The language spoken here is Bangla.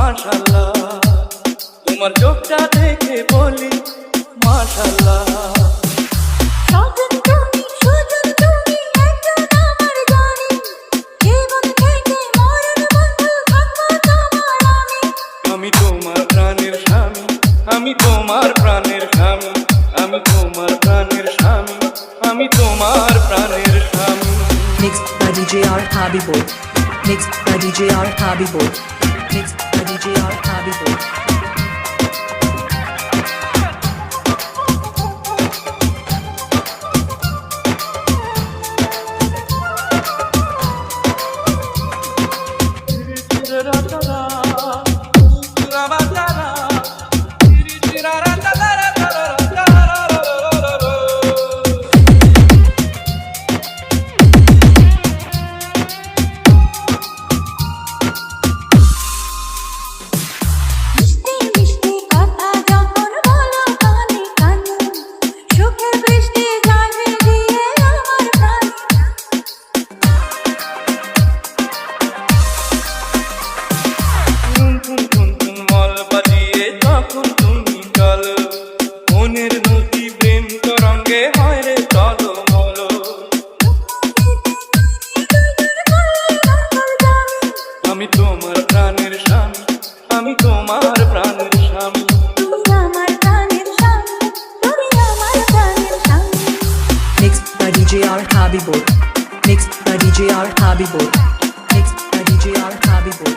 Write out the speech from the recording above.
মাশাআল্লাহ, তোমার চোখটা দেখে বলি মাশাআল্লাহ। স্বজন তুমি, সুজন তুমি, একজন আমার জানি, জীবন থেকে মরণ বন্ধু থাকবো তোমার আমি। আমি তোমার প্রাণের স্বামী, আমি তোমার প্রাণের স্বামী, আমি তোমার প্রাণের স্বামী, আমি তোমার প্রাণের স্বামী। Mixed by DJ R Habiboy. Mixed by DJ R Habiboy. Mixed by DJ R Habiboy. মিষ্টি মিষ্টি কথা যখন বলো কানে কানে, সুখের বৃষ্টি যায় ভিজিয়ে আমার প্রাণ। টুন টুন টুন টুন মল বাজিয়ে যখন তুমি চলো, মনের নদী প্রেম তরঙ্গে হয় রে টলমল। আমি তোমার প্রাণের স্বামী, আমি তোমার প্রাণের স্বামী। তুমি আমার প্রাণের স্বামী, তুমি আমার প্রাণের স্বামী। Mixed by DJ R Habiboy. Mixed by DJ R Habiboy. Mixed by DJ R Habiboy.